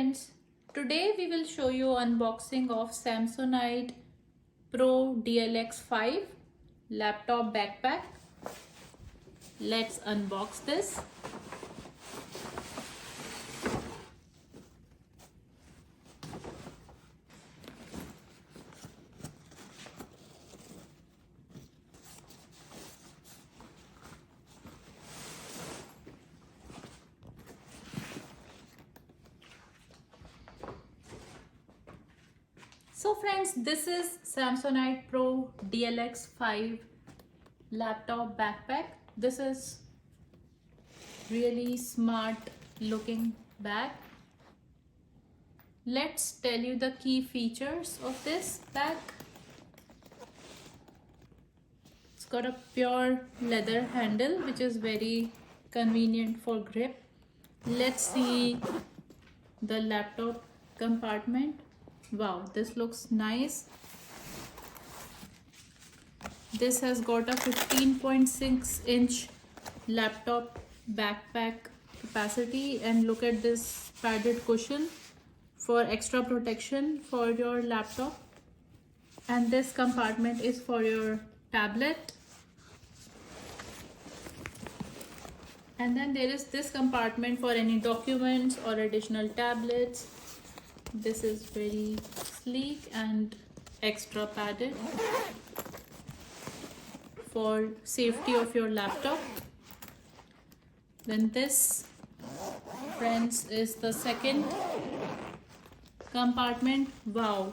friends, today we will show you unboxing of Samsonite Pro-DLX 5 laptop backpack. Let's unbox this. So friends, this is Samsonite Pro-DLX 5 laptop backpack. This is really smart looking bag. Let's tell you the key features of this bag. It's got a pure leather handle which is very convenient for grip. Let's see the laptop compartment. Wow, this looks nice. This has got a 15.6-inch laptop backpack capacity, and look at this padded cushion for extra protection for your laptop. And this compartment is for your tablet. And then there is this compartment for any documents or additional tablets. This is very sleek and extra padded for safety of your laptop. Then this, friends, is the second compartment. Wow,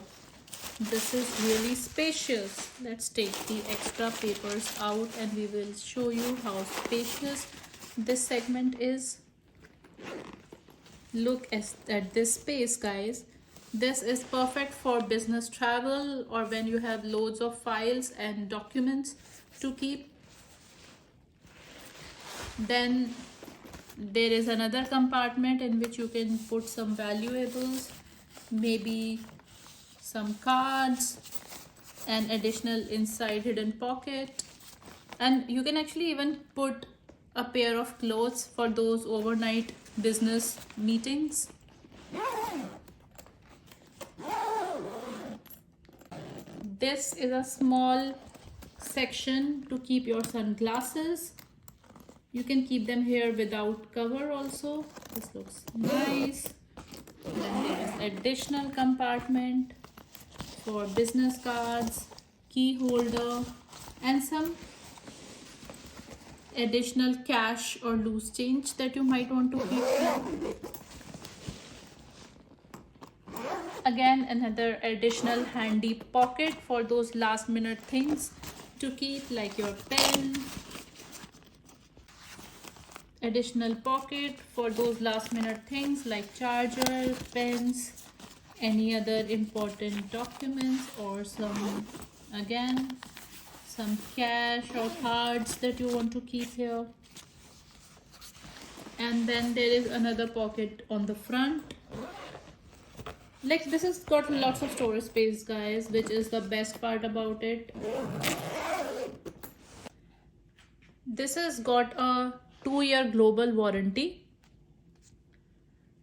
this is really spacious. Let's take the extra papers out and we will show you how spacious this segment is. Look at this space, guys. This is perfect for business travel or when you have loads of files and documents to keep. Then there is another compartment in which you can put some valuables, maybe some cards, and additional inside hidden pocket. And you can actually even put a pair of clothes for those overnight business meetings. This is a small section to keep your sunglasses. You can keep them here without cover also. This looks nice. Then there is additional compartment for business cards, key holder, and some additional cash or loose change that you might want to keep. Again, another additional handy pocket for those last minute things to keep, like your pen. Additional pocket for those last minute things like charger, pens, any other important documents, or some cash or cards that you want to keep here. And then there is another pocket on the front. Like, this has got lots of storage space, guys, which is the best part about it. This has got a 2-year global warranty,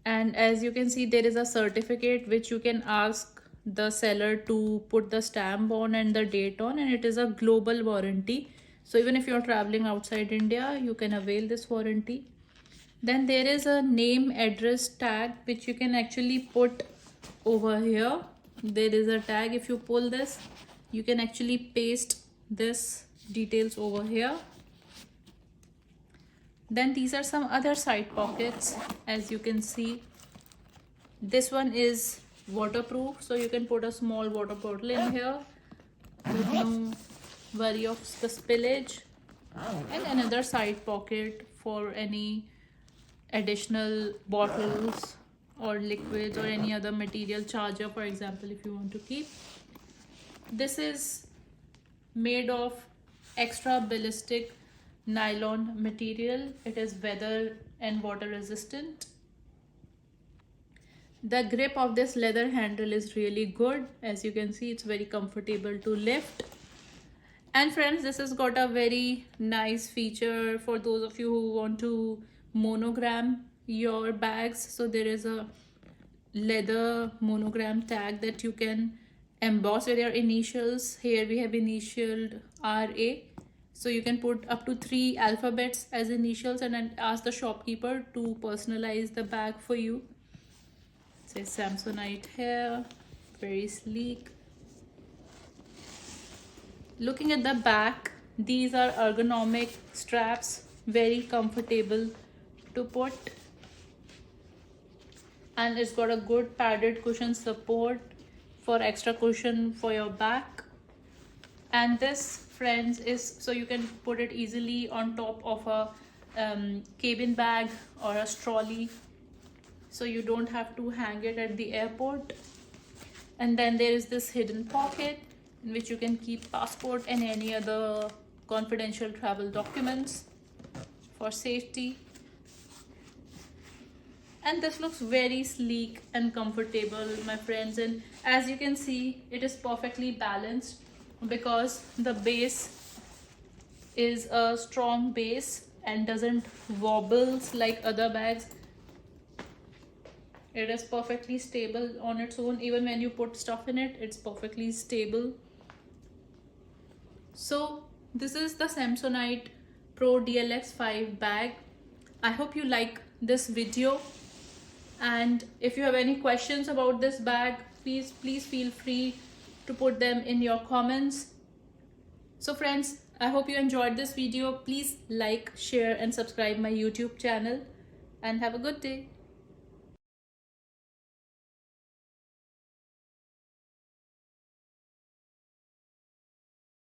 and as you can see, there is a certificate which you can ask the seller to put the stamp on and the date on, and it is a global warranty. So even if you're traveling outside India, you can avail this warranty. Then there is a name address tag which you can actually put over here. There is a tag. If you pull this, you can actually paste this details over here. Then these are some other side pockets. As you can see, this one is waterproof, so you can put a small water bottle in here with no worry of the spillage. And another side pocket for any additional bottles or liquids or any other material, charger for example, if you want to keep. This is made of extra ballistic nylon material. It is weather and water resistant. The grip of this leather handle is really good. As you can see, it's very comfortable to lift. And friends, this has got a very nice feature for those of you who want to monogram your bags. So there is a leather monogram tag that you can emboss with your initials. Here we have initialed RA, so you can put up to 3 alphabets as initials and then ask the shopkeeper to personalize the bag for you. Say Samsonite here, very sleek. Looking at the back, these are ergonomic straps, very comfortable to put, and it's got a good padded cushion support for extra cushion for your back. And this, friends, is so you can put it easily on top of a cabin bag or a trolley, so you don't have to hang it at the airport. And then there is this hidden pocket in which you can keep passport and any other confidential travel documents for safety. And this looks very sleek and comfortable, my friends, and as you can see, it is perfectly balanced because the base is a strong base and doesn't wobbles like other bags. It is perfectly stable on its own. Even when you put stuff in it, it's perfectly stable. So this is the Samsonite Pro-DLX 5 bag. I hope you like this video, and if you have any questions about this bag, please feel free to put them in your comments. So friends, I hope you enjoyed this video. Please like, share and subscribe my YouTube channel, and have a good day.